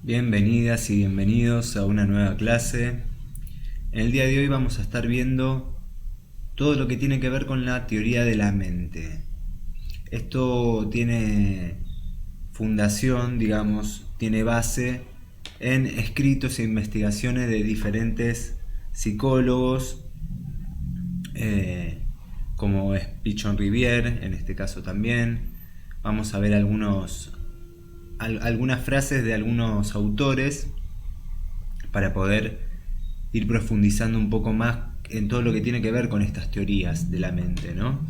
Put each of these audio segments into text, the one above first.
Bienvenidas y bienvenidos a una nueva clase. En el día de hoy vamos a estar viendo todo lo que tiene que ver con la teoría de la mente. Esto tiene fundación, digamos, tiene base en escritos e investigaciones de diferentes psicólogos, como es Pichon Rivière, en este caso también. Vamos a ver algunas frases de algunos autores para poder ir profundizando un poco más en todo lo que tiene que ver con estas teorías de la mente, ¿no?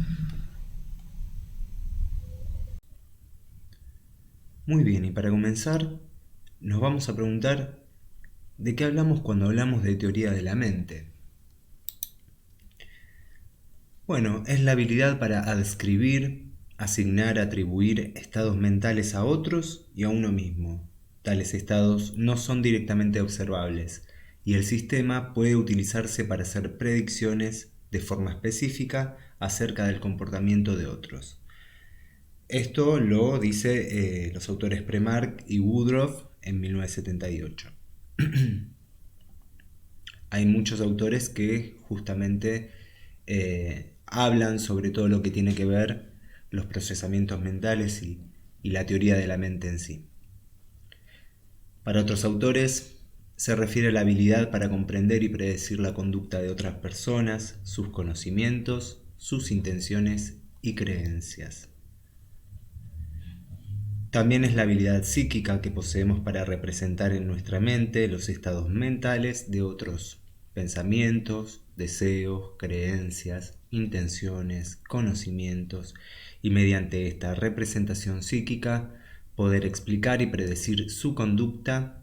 Muy bien, y para comenzar, nos vamos a preguntar de qué hablamos cuando hablamos de teoría de la mente. Bueno, es la habilidad para adscribir, asignar, atribuir estados mentales a otros y a uno mismo. Tales estados no son directamente observables y el sistema puede utilizarse para hacer predicciones de forma específica acerca del comportamiento de otros. Esto lo dice los autores Premark y Woodruff en 1978. Hay muchos autores que justamente hablan sobre todo lo que tiene que ver los procesamientos mentales y la teoría de la mente en sí. Para otros autores se refiere a la habilidad para comprender y predecir la conducta de otras personas, sus conocimientos, sus intenciones y creencias. También es la habilidad psíquica que poseemos para representar en nuestra mente los estados mentales de otros pensamientos, deseos, creencias, intenciones, conocimientos, y mediante esta representación psíquica poder explicar y predecir su conducta.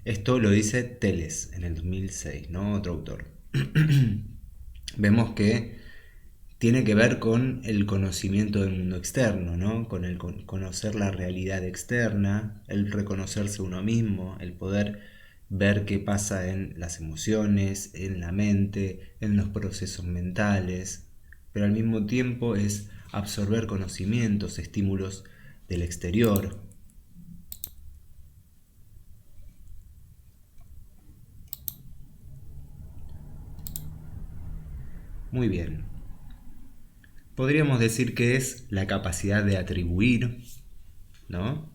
Esto lo dice Teles en el 2006, ¿no? Otro autor. Vemos que tiene que ver con el conocimiento del mundo externo, ¿no? Con el conocer la realidad externa, el reconocerse uno mismo, el poder ver qué pasa en las emociones, en la mente, en los procesos mentales, pero al mismo tiempo es absorber conocimientos, estímulos del exterior. Muy bien. Podríamos decir que es la capacidad de atribuir, ¿no?,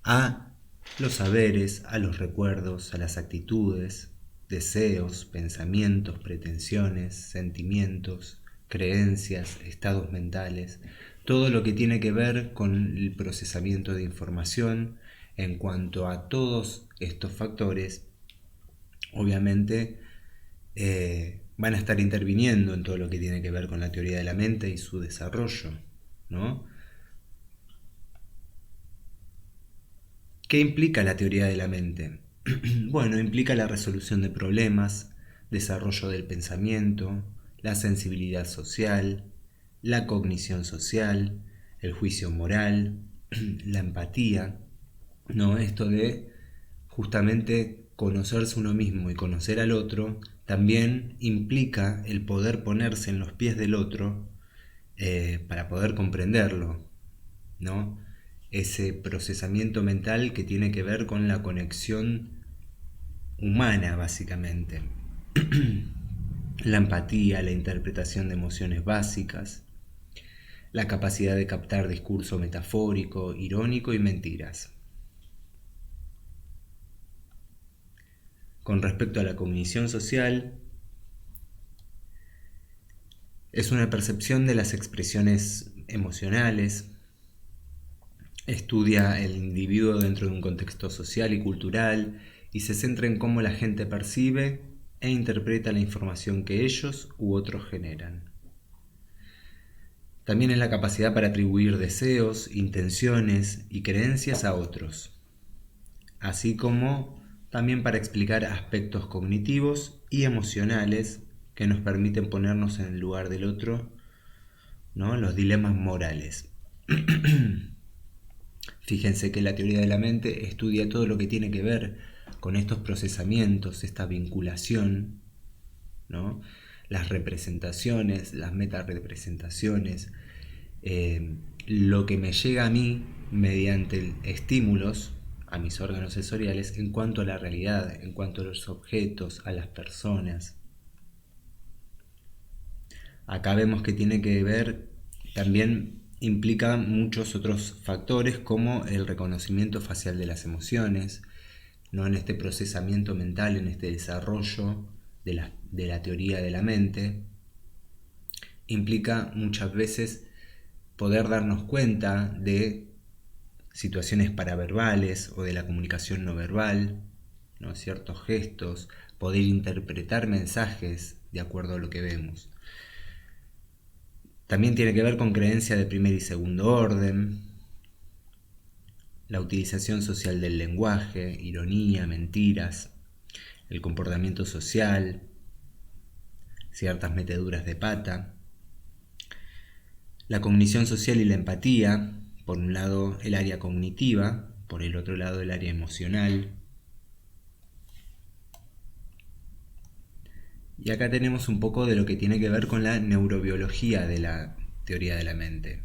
a los saberes, a los recuerdos, a las actitudes, deseos, pensamientos, pretensiones, sentimientos, creencias, estados mentales, todo lo que tiene que ver con el procesamiento de información. En cuanto a todos estos factores, obviamente van a estar interviniendo en todo lo que tiene que ver con la teoría de la mente y su desarrollo, ¿no? ¿Qué implica la teoría de la mente? Bueno, implica la resolución de problemas, desarrollo del pensamiento, la sensibilidad social, la cognición social, el juicio moral, la empatía, ¿no? Esto de justamente conocerse uno mismo y conocer al otro también implica el poder ponerse en los pies del otro, para poder comprenderlo, ¿no? Ese procesamiento mental que tiene que ver con la conexión humana, básicamente. La empatía, la interpretación de emociones básicas, la capacidad de captar discurso metafórico, irónico y mentiras. Con respecto a la cognición social, es una percepción de las expresiones emocionales. Estudia el individuo dentro de un contexto social y cultural y se centra en cómo la gente percibe e interpreta la información que ellos u otros generan. También es la capacidad para atribuir deseos, intenciones y creencias a otros, así como también para explicar aspectos cognitivos y emocionales que nos permiten ponernos en el lugar del otro, ¿no? Los dilemas morales. Fíjense que la teoría de la mente estudia todo lo que tiene que ver con estos procesamientos, esta vinculación, ¿no? Las representaciones, las metarepresentaciones, lo que me llega a mí mediante estímulos, a mis órganos sensoriales en cuanto a la realidad, en cuanto a los objetos, a las personas. Acá vemos que tiene que ver, también implica muchos otros factores como el reconocimiento facial de las emociones, ¿no? En este procesamiento mental, en este desarrollo de la teoría de la mente, implica muchas veces poder darnos cuenta de situaciones paraverbales o de la comunicación no verbal, ¿no? Ciertos gestos, poder interpretar mensajes de acuerdo a lo que vemos. También tiene que ver con creencias de primer y segundo orden, la utilización social del lenguaje, ironía, mentiras, el comportamiento social, ciertas meteduras de pata, la cognición social y la empatía, por un lado el área cognitiva, por el otro lado el área emocional. Y acá tenemos un poco de lo que tiene que ver con la neurobiología de la teoría de la mente.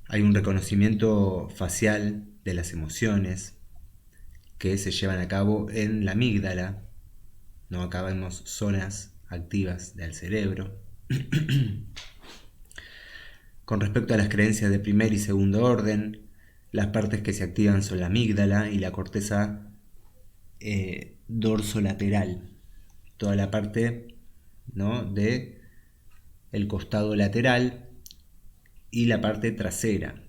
Hay un reconocimiento facial de las emociones que se llevan a cabo en la amígdala, ¿no? Acá vemos zonas activas del cerebro. Con respecto a las creencias de primer y segundo orden, las partes que se activan son la amígdala y la corteza dorsolateral, toda la parte, ¿no?, de el costado lateral y la parte trasera.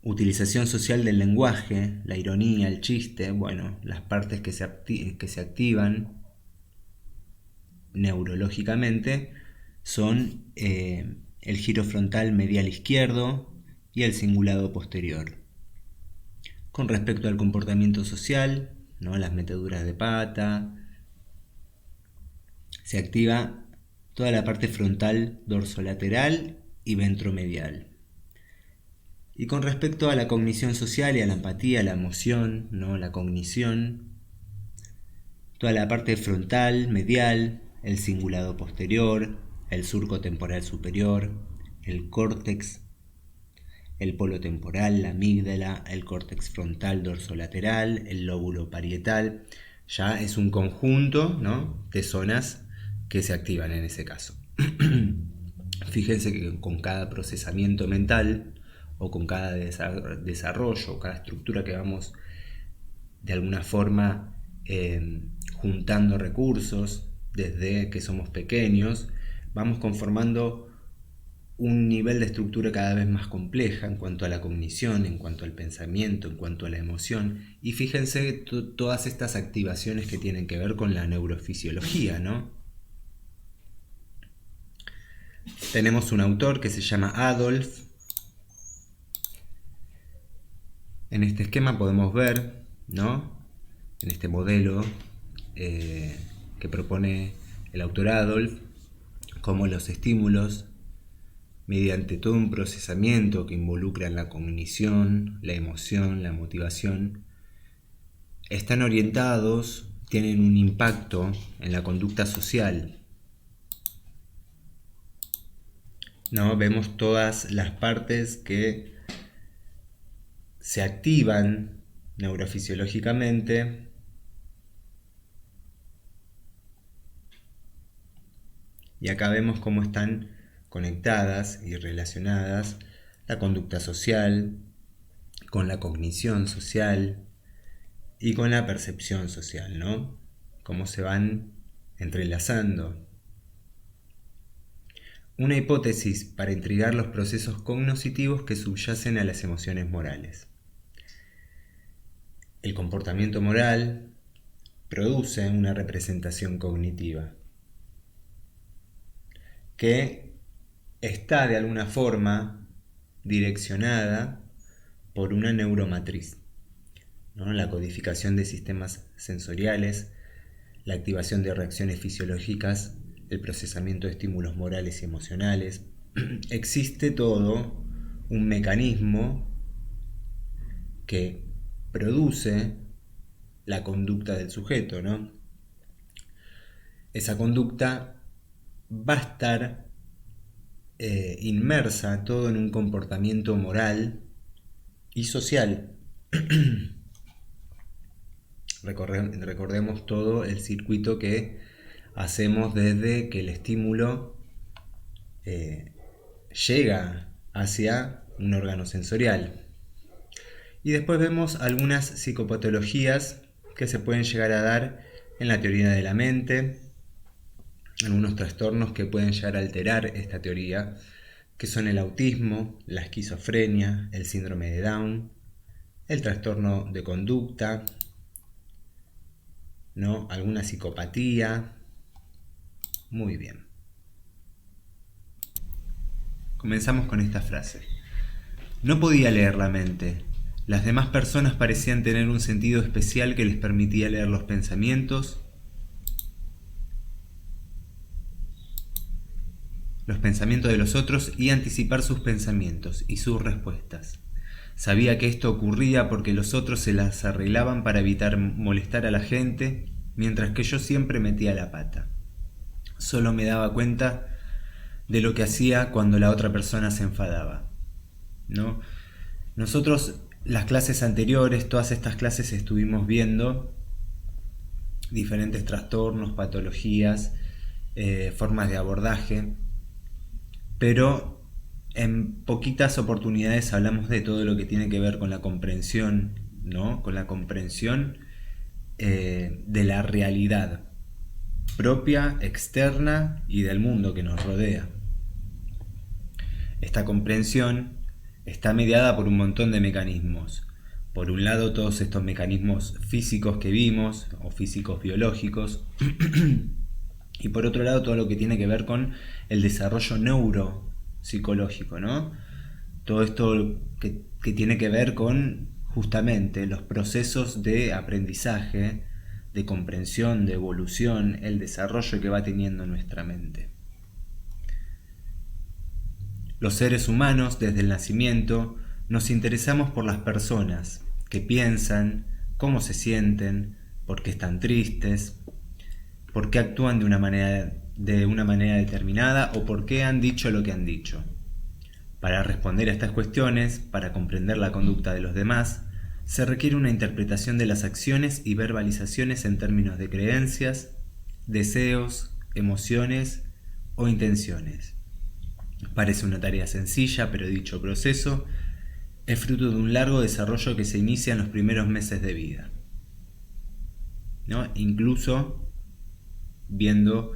Utilización social del lenguaje, la ironía, el chiste, bueno, las partes que se activan neurológicamente son el giro frontal medial izquierdo y el cingulado posterior. Con respecto al comportamiento social, ¿no?, las meteduras de pata, se activa toda la parte frontal dorsolateral y ventromedial. Y con respecto a la cognición social y a la empatía, la emoción, ¿no?, la cognición, toda la parte frontal, medial, el cingulado posterior, el surco temporal superior, el córtex, el polo temporal, la amígdala, el córtex frontal dorsolateral, el lóbulo parietal. Ya es un conjunto, ¿no?, de zonas que se activan en ese caso. Fíjense que con cada procesamiento mental o con cada desarrollo o cada estructura que vamos de alguna forma juntando recursos desde que somos pequeños, vamos conformando un nivel de estructura cada vez más compleja en cuanto a la cognición, en cuanto al pensamiento, en cuanto a la emoción. Y fíjense todas estas activaciones que tienen que ver con la neurofisiología, ¿no? Tenemos un autor que se llama Adolf. En este esquema podemos ver, ¿no?, en este modelo que propone el autor Adolf, cómo los estímulos, mediante todo un procesamiento que involucra la cognición, la emoción, la motivación, están orientados, tienen un impacto en la conducta social, ¿no? Vemos todas las partes que se activan neurofisiológicamente y acá vemos cómo están conectadas y relacionadas la conducta social con la cognición social y con la percepción social, ¿no? Cómo se van entrelazando. Una hipótesis para intrigar los procesos cognitivos que subyacen a las emociones morales. El comportamiento moral produce una representación cognitiva que está de alguna forma direccionada por una neuromatriz, ¿no? La codificación de sistemas sensoriales, la activación de reacciones fisiológicas, el procesamiento de estímulos morales y emocionales. Existe todo un mecanismo que produce la conducta del sujeto, ¿no? Esa conducta va a estar inmersa todo en un comportamiento moral y social. Recordemos todo el circuito que hacemos desde que el estímulo llega hacia un órgano sensorial. Y después vemos algunas psicopatologías que se pueden llegar a dar en la teoría de la mente, algunos trastornos que pueden llegar a alterar esta teoría, que son el autismo, la esquizofrenia, el síndrome de Down, el trastorno de conducta, ¿no? Alguna psicopatía. Muy bien. Comenzamos con esta frase. No podía leer la mente. Las demás personas parecían tener un sentido especial que les permitía leer los pensamientos de los otros y anticipar sus pensamientos y sus respuestas. Sabía que esto ocurría porque los otros se las arreglaban para evitar molestar a la gente, mientras que yo siempre metía la pata. Solo me daba cuenta de lo que hacía cuando la otra persona se enfadaba, ¿no? Nosotros, las clases anteriores, todas estas clases estuvimos viendo diferentes trastornos, patologías, formas de abordaje, pero en poquitas oportunidades hablamos de todo lo que tiene que ver con la comprensión, ¿no? Con la comprensión de la realidad propia, externa y del mundo que nos rodea. Esta comprensión está mediada por un montón de mecanismos. Por un lado, todos estos mecanismos físicos que vimos, o físicos biológicos, y por otro lado, todo lo que tiene que ver con el desarrollo neuropsicológico, ¿no? Todo esto que tiene que ver con justamente los procesos de aprendizaje, de comprensión, de evolución, el desarrollo que va teniendo nuestra mente. Los seres humanos, desde el nacimiento, nos interesamos por las personas, qué piensan, cómo se sienten, por qué están tristes, por qué actúan de una manera determinada o por qué han dicho lo que han dicho. Para responder a estas cuestiones, para comprender la conducta de los demás, se requiere una interpretación de las acciones y verbalizaciones en términos de creencias, deseos, emociones o intenciones. Parece una tarea sencilla, pero dicho proceso es fruto de un largo desarrollo que se inicia en los primeros meses de vida, ¿no? Incluso viendo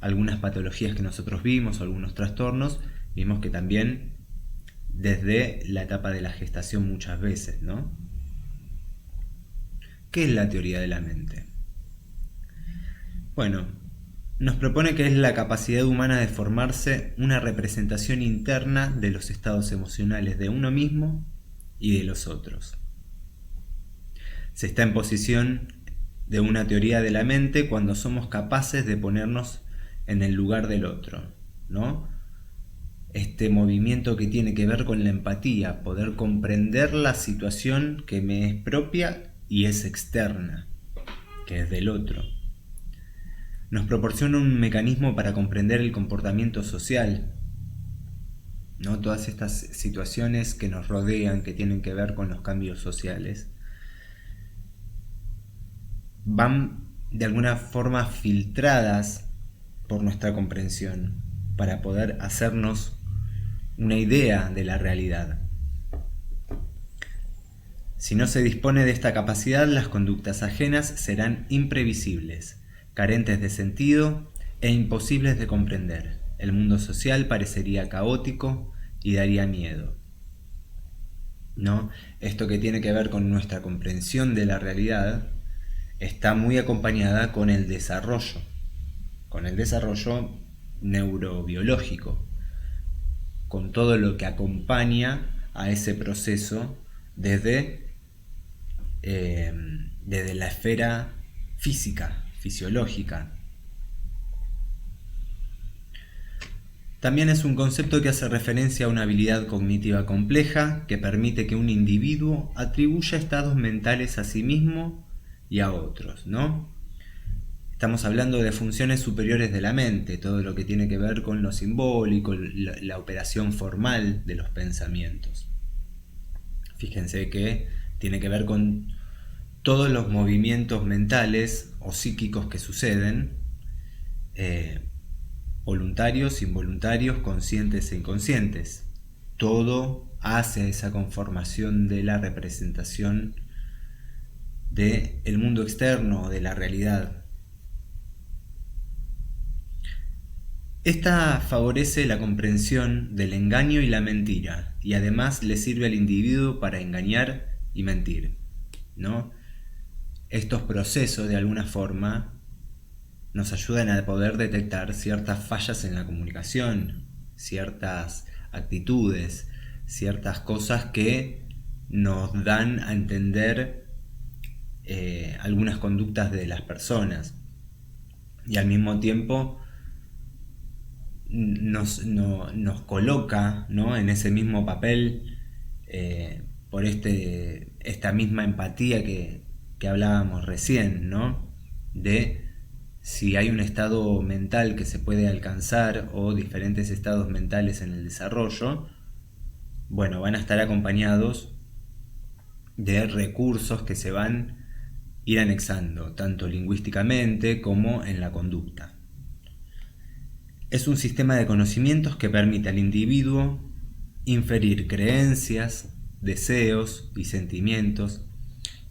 algunas patologías que nosotros vimos, algunos trastornos, vimos que también desde la etapa de la gestación muchas veces, ¿no? ¿Qué es la teoría de la mente? Bueno, nos propone que es la capacidad humana de formarse una representación interna de los estados emocionales de uno mismo y de los otros. Se está en posición de una teoría de la mente cuando somos capaces de ponernos en el lugar del otro, ¿no? Este movimiento que tiene que ver con la empatía, poder comprender la situación que me es propia y es externa, que es del otro. Nos proporciona un mecanismo para comprender el comportamiento social, ¿no? Todas estas situaciones que nos rodean, que tienen que ver con los cambios sociales, van de alguna forma filtradas por nuestra comprensión para poder hacernos una idea de la realidad. Si no se dispone de esta capacidad, las conductas ajenas serán imprevisibles, carentes de sentido e imposibles de comprender. El mundo social parecería caótico y daría miedo, ¿no? Esto que tiene que ver con nuestra comprensión de la realidad está muy acompañada con el desarrollo neurobiológico, con todo lo que acompaña a ese proceso desde la esfera física, fisiológica. También es un concepto que hace referencia a una habilidad cognitiva compleja que permite que un individuo atribuya estados mentales a sí mismo y a otros, ¿no? Estamos hablando de funciones superiores de la mente, todo lo que tiene que ver con lo simbólico, la operación formal de los pensamientos. Fíjense que tiene que ver con todos los movimientos mentales o psíquicos que suceden, voluntarios, involuntarios, conscientes e inconscientes. Todo hace esa conformación de la representación del mundo externo, de la realidad. Esta favorece la comprensión del engaño y la mentira, y además le sirve al individuo para engañar y mentir, ¿no? Estos procesos, de alguna forma, nos ayudan a poder detectar ciertas fallas en la comunicación, ciertas actitudes, ciertas cosas que nos dan a entender algunas conductas de las personas, y al mismo tiempo nos coloca, ¿no?, en ese mismo papel, por esta misma empatía que hablábamos recién, ¿no?, de si hay un estado mental que se puede alcanzar o diferentes estados mentales en el desarrollo. Bueno, van a estar acompañados de recursos que se van a ir anexando, tanto lingüísticamente como en la conducta. Es un sistema de conocimientos que permite al individuo inferir creencias, deseos y sentimientos,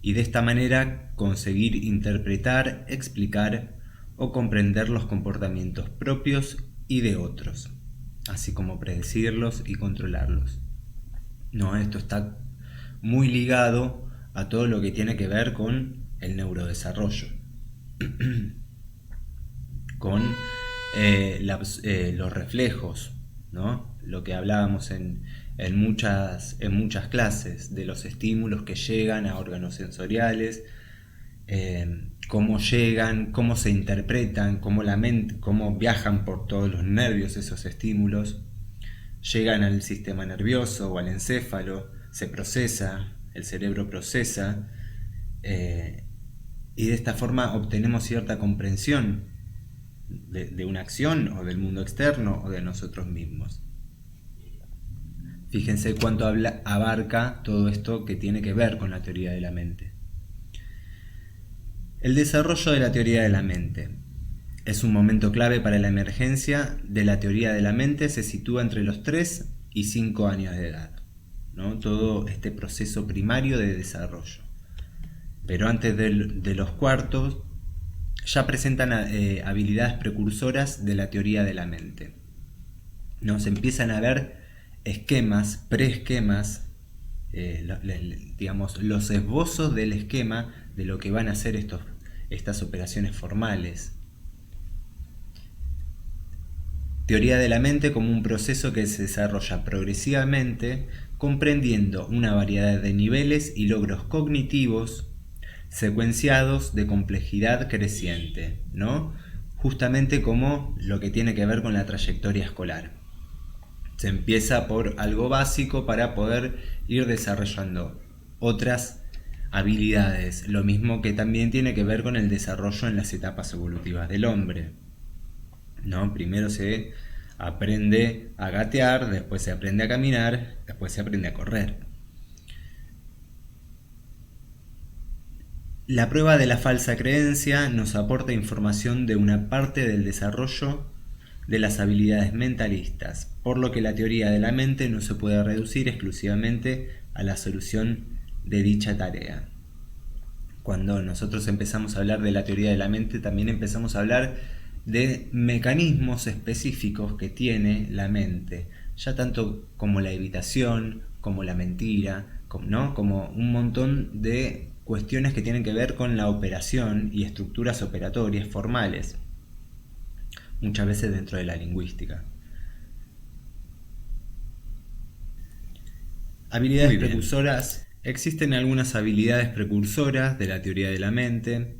y de esta manera conseguir interpretar, explicar o comprender los comportamientos propios y de otros, así como predecirlos y controlarlos. No, esto está muy ligado a todo lo que tiene que ver con el neurodesarrollo, con los reflejos, ¿no? Lo que hablábamos en muchas clases, de los estímulos que llegan a órganos sensoriales, cómo llegan, cómo se interpretan, cómo viajan por todos los nervios esos estímulos, llegan al sistema nervioso o al encéfalo, se procesa, el cerebro procesa, y de esta forma obtenemos cierta comprensión de una acción o del mundo externo o de nosotros mismos. Fíjense cuánto abarca todo esto que tiene que ver con la teoría de la mente. El desarrollo de la teoría de la mente es un momento clave para la emergencia de la teoría de la mente. Se sitúa entre los 3 y 5 años de edad, ¿no? Todo este proceso primario de desarrollo. Pero antes de los cuartos ya presentan habilidades precursoras de la teoría de la mente, ¿no? Se empiezan a ver esquemas, preesquemas, digamos, los esbozos del esquema de lo que van a ser estas operaciones formales. Teoría de la mente como un proceso que se desarrolla progresivamente, comprendiendo una variedad de niveles y logros cognitivos secuenciados de complejidad creciente, ¿no? Justamente como lo que tiene que ver con la trayectoria escolar. Se empieza por algo básico para poder ir desarrollando otras habilidades, lo mismo que también tiene que ver con el desarrollo en las etapas evolutivas del hombre, ¿no? Primero se aprende a gatear, después se aprende a caminar, después se aprende a correr. La prueba de la falsa creencia nos aporta información de una parte del desarrollo de las habilidades mentalistas, por lo que la teoría de la mente no se puede reducir exclusivamente a la solución de dicha tarea. Cuando nosotros empezamos a hablar de la teoría de la mente, también empezamos a hablar de mecanismos específicos que tiene la mente, ya tanto como la evitación, como la mentira, ¿no? Como un montón de cuestiones que tienen que ver con la operación y estructuras operatorias formales, muchas veces dentro de la lingüística. Habilidades precursoras. Existen algunas habilidades precursoras de la teoría de la mente.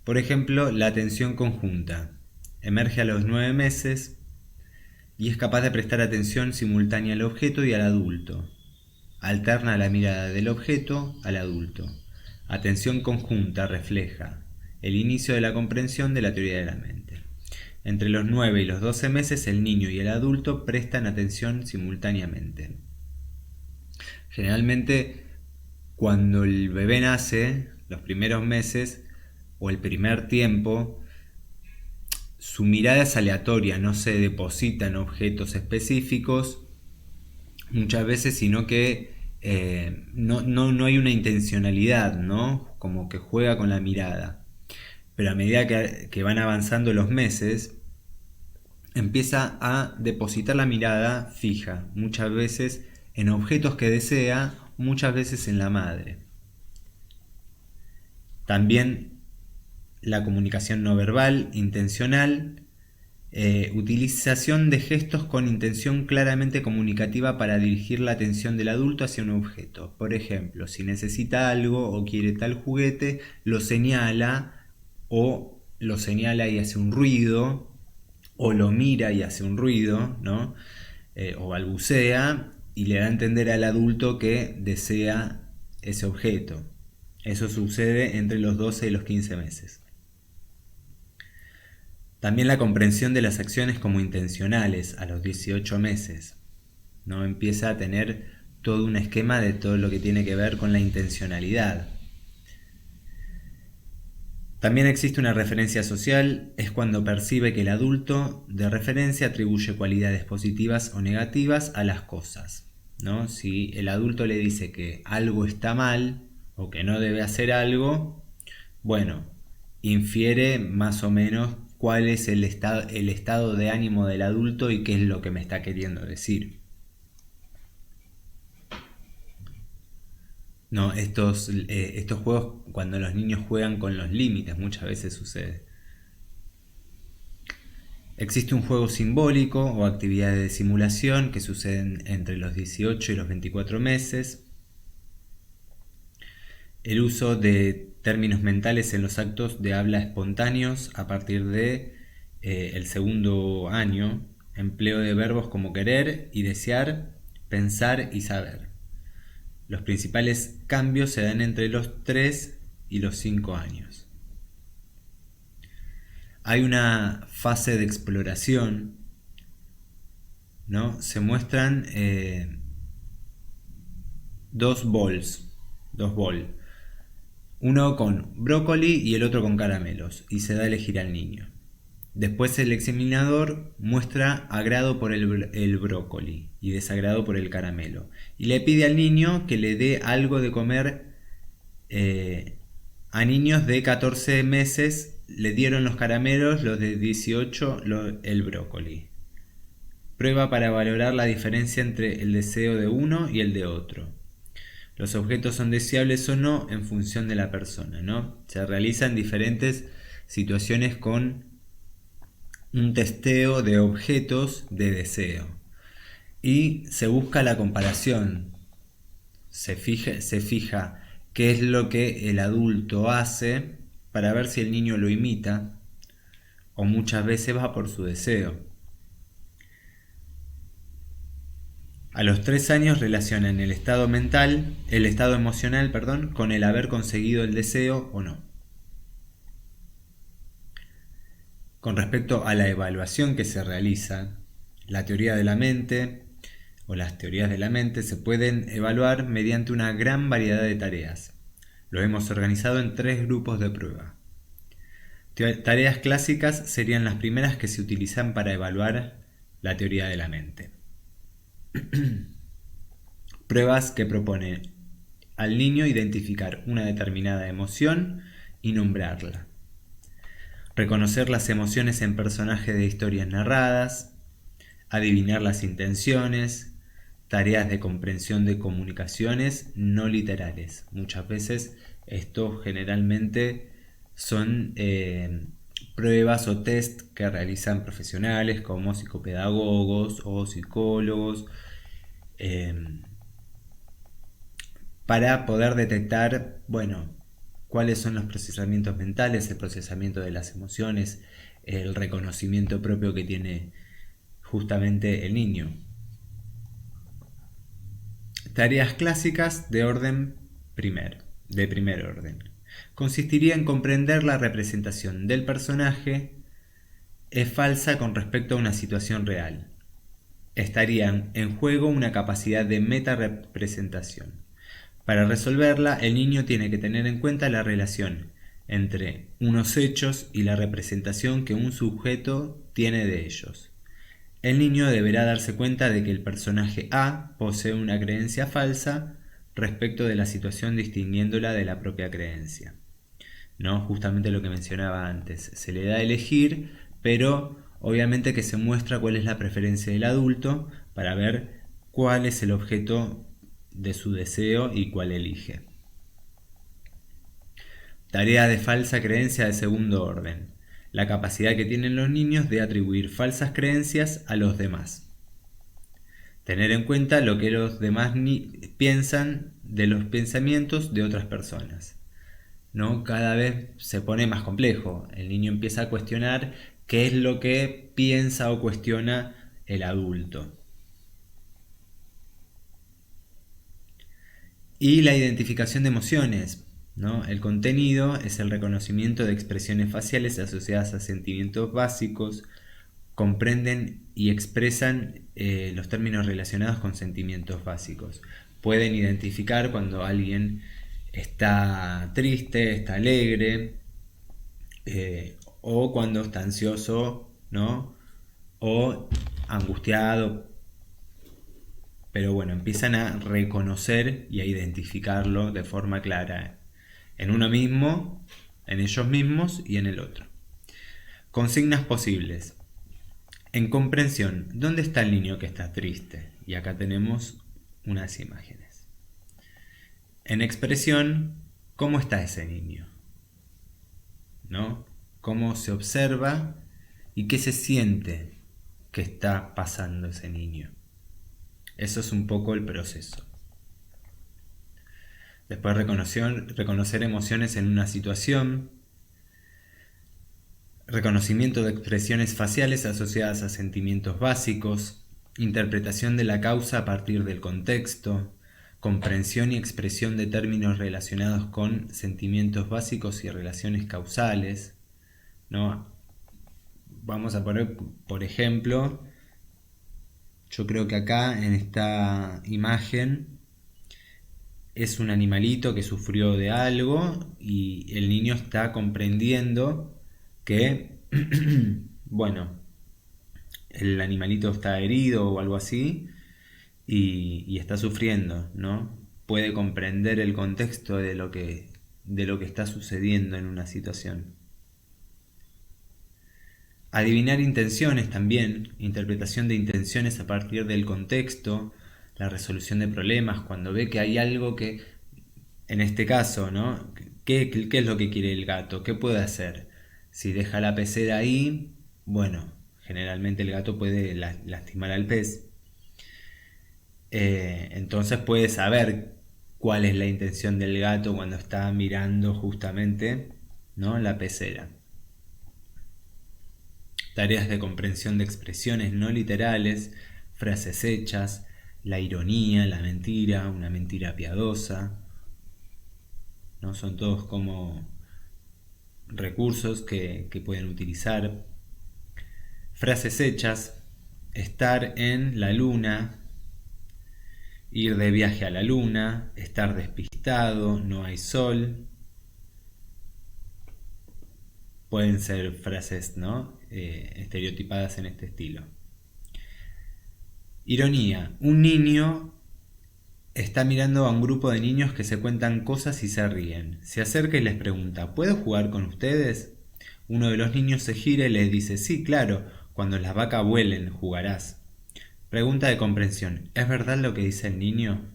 Por ejemplo, la atención conjunta. Emerge a los 9 meses y es capaz de prestar atención simultánea al objeto y al adulto. Alterna la mirada del objeto al adulto. Atención conjunta refleja el inicio de la comprensión de la teoría de la mente. Entre los 9 y los 12 meses el niño y el adulto prestan atención simultáneamente. Generalmente cuando el bebé nace, los primeros meses o el primer tiempo, su mirada es aleatoria, no se depositan objetos específicos muchas veces, sino que no hay una intencionalidad, ¿no? Como que juega con la mirada. Pero a medida que van avanzando los meses, empieza a depositar la mirada fija, muchas veces en objetos que desea, muchas veces en la madre. También la comunicación no verbal, intencional, utilización de gestos con intención claramente comunicativa para dirigir la atención del adulto hacia un objeto. Por ejemplo, si necesita algo o quiere tal juguete, lo señala y hace un ruido, o lo mira y hace un ruido, ¿no? O balbucea y le da a entender al adulto que desea ese objeto. Eso sucede entre los 12 y los 15 meses. También la comprensión de las acciones como intencionales a los 18 meses, ¿no? Empieza a tener todo un esquema de todo lo que tiene que ver con la intencionalidad. También existe una referencia social, es cuando percibe que el adulto de referencia atribuye cualidades positivas o negativas a las cosas, ¿no? Si el adulto le dice que algo está mal o que no debe hacer algo, bueno, infiere más o menos cuál es el estado de ánimo del adulto y qué es lo que me está queriendo decir. No, estos juegos, cuando los niños juegan con los límites, muchas veces sucede. Existe un juego simbólico o actividades de simulación que suceden entre los 18 y los 24 meses. El uso de términos mentales en los actos de habla espontáneos a partir de el segundo año. Empleo de verbos como querer y desear, pensar y saber. Los principales cambios se dan entre los 3 y los 5 años. Hay una fase de exploración, ¿no? Se muestran dos bols, uno con brócoli y el otro con caramelos, y se da a elegir al niño. Después el examinador muestra agrado por el brócoli y desagrado por el caramelo, y le pide al niño que le dé algo de comer. A niños de 14 meses le dieron los caramelos, los de 18 el brócoli. Prueba para valorar la diferencia entre el deseo de uno y el de otro. Los objetos son deseables o no en función de la persona, ¿no? Se realizan diferentes situaciones con un testeo de objetos de deseo. Y se busca la comparación. Se fija qué es lo que el adulto hace para ver si el niño lo imita, o muchas veces va por su deseo. A los 3 años relacionan el estado emocional, con el haber conseguido el deseo o no. Con respecto a la evaluación que se realiza, la teoría de la mente o las teorías de la mente se pueden evaluar mediante una gran variedad de tareas. Lo hemos organizado en 3 grupos de prueba. Tareas clásicas serían las primeras que se utilizan para evaluar la teoría de la mente. Pruebas que proponen al niño identificar una determinada emoción y nombrarla. Reconocer las emociones en personajes de historias narradas, adivinar las intenciones, tareas de comprensión de comunicaciones no literales. Muchas veces esto generalmente son pruebas o test que realizan profesionales como psicopedagogos o psicólogos para poder detectar, cuáles son los procesamientos mentales, el procesamiento de las emociones, el reconocimiento propio que tiene justamente el niño. Tareas clásicas de primer orden. Consistiría en comprender la representación del personaje es falsa con respecto a una situación real. Estaría en juego una capacidad de meta-representación. Para resolverla, el niño tiene que tener en cuenta la relación entre unos hechos y la representación que un sujeto tiene de ellos. El niño deberá darse cuenta de que el personaje A posee una creencia falsa respecto de la situación, distinguiéndola de la propia creencia. ¿No? Justamente lo que mencionaba antes. Se le da a elegir, pero obviamente que se muestra cuál es la preferencia del adulto para ver cuál es el objeto de su deseo y cuál elige. Tarea de falsa creencia de segundo orden. La capacidad que tienen los niños de atribuir falsas creencias a los demás. Tener en cuenta lo que los demás piensan de los pensamientos de otras personas. ¿No? Cada vez se pone más complejo. El niño empieza a cuestionar qué es lo que piensa o cuestiona el adulto. Y la identificación de emociones, ¿no? El contenido es el reconocimiento de expresiones faciales asociadas a sentimientos básicos, comprenden y expresan los términos relacionados con sentimientos básicos. Pueden identificar cuando alguien está triste, está alegre, o cuando está ansioso, ¿no? O angustiado. Pero bueno, empiezan a reconocer y a identificarlo de forma clara en uno mismo, en ellos mismos y en el otro. Consignas posibles. En comprensión, ¿dónde está el niño que está triste? Y acá tenemos unas imágenes. En expresión, ¿cómo está ese niño? ¿No? ¿Cómo se observa y qué se siente que está pasando ese niño? Eso es un poco el proceso. Después reconocer emociones en una situación. Reconocimiento de expresiones faciales asociadas a sentimientos básicos. Interpretación de la causa a partir del contexto. Comprensión y expresión de términos relacionados con sentimientos básicos y relaciones causales, ¿no? Vamos a poner, por ejemplo, yo creo que acá en esta imagen es un animalito que sufrió de algo y el niño está comprendiendo que, bueno, el animalito está herido o algo así y está sufriendo, ¿no? Puede comprender el contexto de lo que está sucediendo en una situación. Adivinar intenciones también, interpretación de intenciones a partir del contexto, la resolución de problemas, cuando ve que hay algo que, en este caso, ¿no? ¿Qué es lo que quiere el gato? ¿Qué puede hacer? Si deja la pecera ahí, bueno, generalmente el gato puede lastimar al pez. Entonces puede saber cuál es la intención del gato cuando está mirando justamente, ¿no? La pecera. Tareas de comprensión de expresiones no literales, frases hechas, la ironía, la mentira, una mentira piadosa, ¿no? Son todos como recursos que pueden utilizar. Frases hechas, estar en la luna, ir de viaje a la luna, estar despistado, no hay sol. Pueden ser frases, ¿no? Estereotipadas en este estilo. Ironía. Un niño está mirando a un grupo de niños que se cuentan cosas y se ríen. Se acerca y les pregunta, ¿puedo jugar con ustedes? Uno de los niños se gira y les dice, sí, claro, cuando las vacas vuelen, jugarás. Pregunta de comprensión, ¿es verdad lo que dice el niño?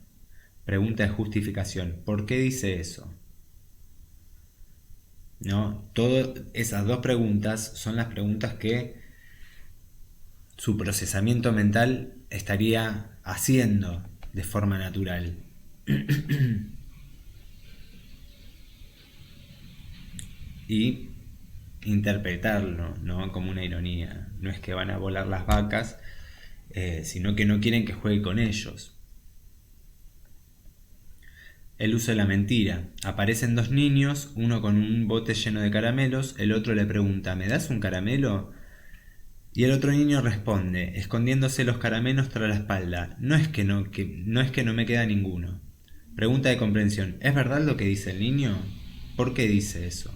Pregunta de justificación, ¿por qué dice eso? ¿No? Todas esas dos preguntas son las preguntas que su procesamiento mental estaría haciendo de forma natural. Y interpretarlo, ¿no? Como una ironía. No es que van a volar las vacas, sino que no quieren que juegue con ellos. El uso de la mentira. Aparecen dos niños, uno con un bote lleno de caramelos, el otro le pregunta, ¿me das un caramelo? Y el otro niño responde, escondiéndose los caramelos tras la espalda, no es que no me queda ninguno. Pregunta de comprensión, ¿es verdad lo que dice el niño? ¿Por qué dice eso?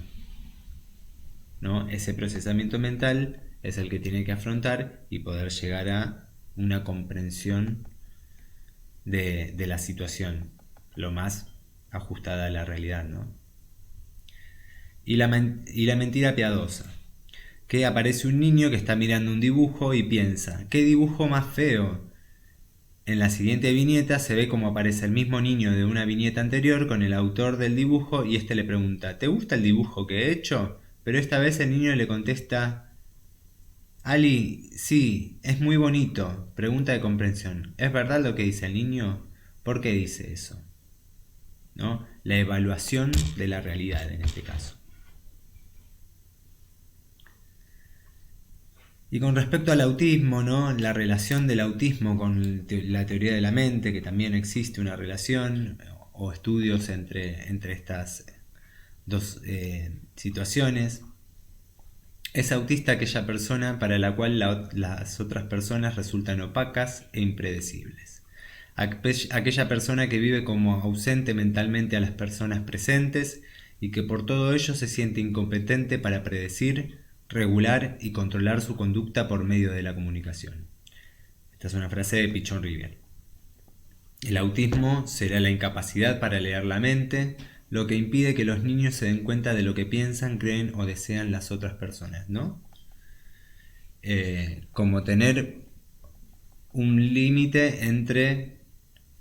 ¿No? Ese procesamiento mental es el que tiene que afrontar y poder llegar a una comprensión de la situación, lo más ajustada a la realidad, ¿no? Y la mentira piadosa, que aparece un niño que está mirando un dibujo y piensa, ¿qué dibujo más feo? En la siguiente viñeta se ve como aparece el mismo niño de una viñeta anterior con el autor del dibujo y este le pregunta, ¿te gusta el dibujo que he hecho? Pero esta vez el niño le contesta, Ali, sí, es muy bonito. Pregunta de comprensión, ¿es verdad lo que dice el niño? ¿Por qué dice eso? ¿No? La evaluación de la realidad en este caso. Y con respecto al autismo, ¿no? La relación del autismo con la teoría de la mente, que también existe una relación o estudios entre estas dos situaciones. Es autista aquella persona para la cual las otras personas resultan opacas e impredecibles. Aquella persona que vive como ausente mentalmente a las personas presentes y que por todo ello se siente incompetente para predecir, regular y controlar su conducta por medio de la comunicación. Esta es una frase de Pichon Riviere. El autismo será la incapacidad para leer la mente, lo que impide que los niños se den cuenta de lo que piensan, creen o desean las otras personas, ¿no? Como tener un límite entre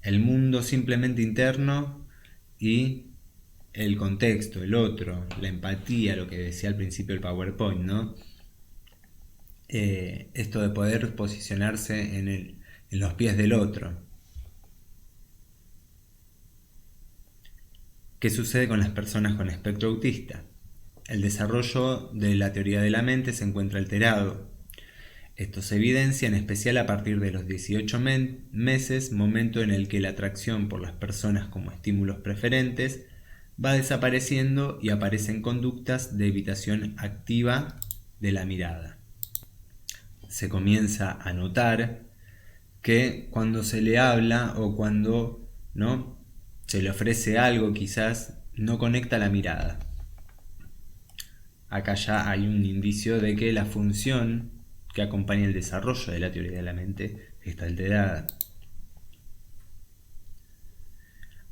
el mundo simplemente interno y el contexto, el otro, la empatía, lo que decía al principio el PowerPoint, ¿no? Esto de poder posicionarse en los pies del otro. ¿Qué sucede con las personas con espectro autista? El desarrollo de la teoría de la mente se encuentra alterado. Esto se evidencia en especial a partir de los 18 meses, momento en el que la atracción por las personas como estímulos preferentes va desapareciendo y aparecen conductas de evitación activa de la mirada. Se comienza a notar que cuando se le habla o cuando ¿no? se le ofrece algo, quizás no conecta la mirada. Acá ya hay un indicio de que la función que acompaña el desarrollo de la teoría de la mente está alterada.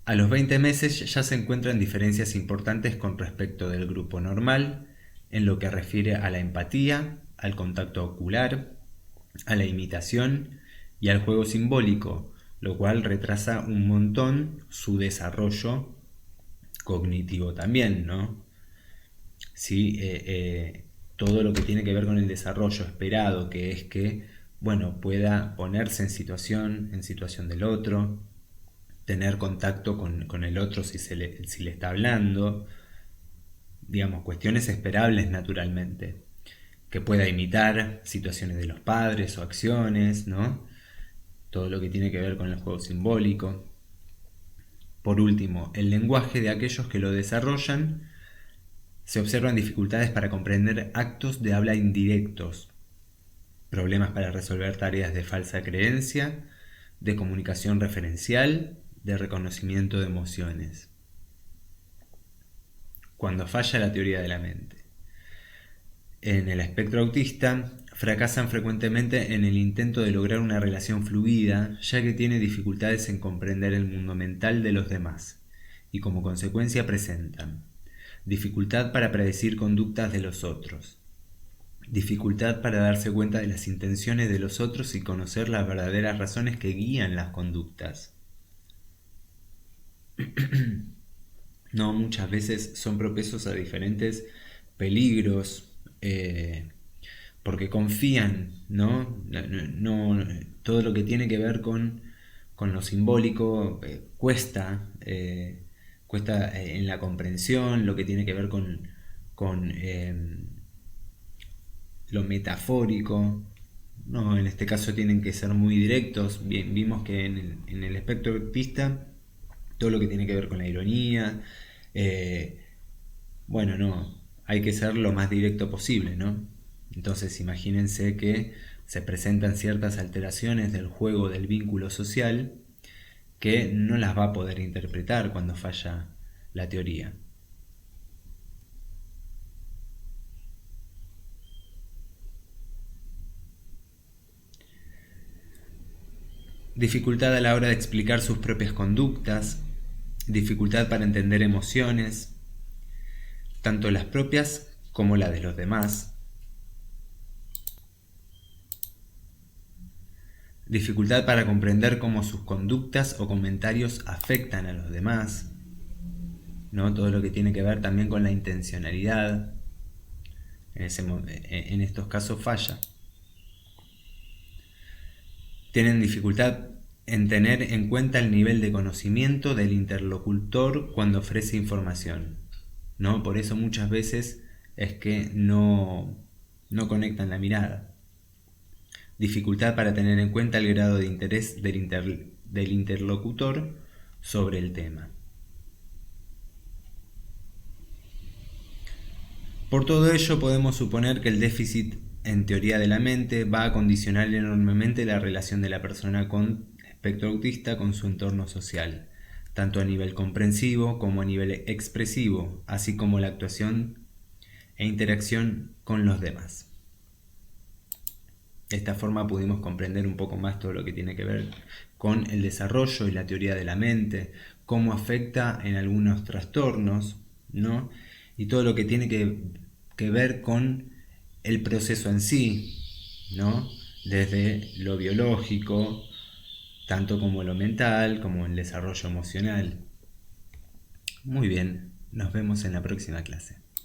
A los 20 meses ya se encuentran diferencias importantes con respecto del grupo normal en lo que refiere a la empatía, al contacto ocular, a la imitación y al juego simbólico, lo cual retrasa un montón su desarrollo cognitivo también, ¿no? Sí, todo lo que tiene que ver con el desarrollo esperado, que es que, bueno, pueda ponerse en situación del otro, tener contacto con el otro si le está hablando, digamos, cuestiones esperables naturalmente, que pueda imitar situaciones de los padres o acciones, ¿no? Todo lo que tiene que ver con el juego simbólico. Por último, el lenguaje de aquellos que lo desarrollan. Se observan dificultades para comprender actos de habla indirectos, problemas para resolver tareas de falsa creencia, de comunicación referencial, de reconocimiento de emociones. Cuando falla la teoría de la mente. En el espectro autista, fracasan frecuentemente en el intento de lograr una relación fluida, ya que tiene dificultades en comprender el mundo mental de los demás, y como consecuencia presentan dificultad para predecir conductas de los otros, dificultad para darse cuenta de las intenciones de los otros y conocer las verdaderas razones que guían las conductas. No, muchas veces son propensos a diferentes peligros, porque confían, ¿no? Todo lo que tiene que ver con lo simbólico cuesta en la comprensión, lo que tiene que ver con lo metafórico. No, en este caso tienen que ser muy directos. Bien, vimos que en el espectro autista todo lo que tiene que ver con la ironía. eh, bueno, no, hay que ser lo más directo posible, ¿no? Entonces imagínense que se presentan ciertas alteraciones del juego del vínculo social que no las va a poder interpretar cuando falla la teoría. Dificultad a la hora de explicar sus propias conductas, dificultad para entender emociones, tanto las propias como las de los demás, dificultad para comprender cómo sus conductas o comentarios afectan a los demás, ¿no? Todo lo que tiene que ver también con la intencionalidad, en estos casos falla. Tienen dificultad en tener en cuenta el nivel de conocimiento del interlocutor cuando ofrece información, ¿no? Por eso muchas veces es que no conectan la mirada. Dificultad para tener en cuenta el grado de interés del interlocutor sobre el tema. Por todo ello podemos suponer que el déficit en teoría de la mente va a condicionar enormemente la relación de la persona con espectro autista con su entorno social, tanto a nivel comprensivo como a nivel expresivo, así como la actuación e interacción con los demás. De esta forma pudimos comprender un poco más todo lo que tiene que ver con el desarrollo y la teoría de la mente, cómo afecta en algunos trastornos, ¿no? Y todo lo que tiene que ver con el proceso en sí, ¿no? Desde lo biológico, tanto como lo mental, como el desarrollo emocional. Muy bien, nos vemos en la próxima clase.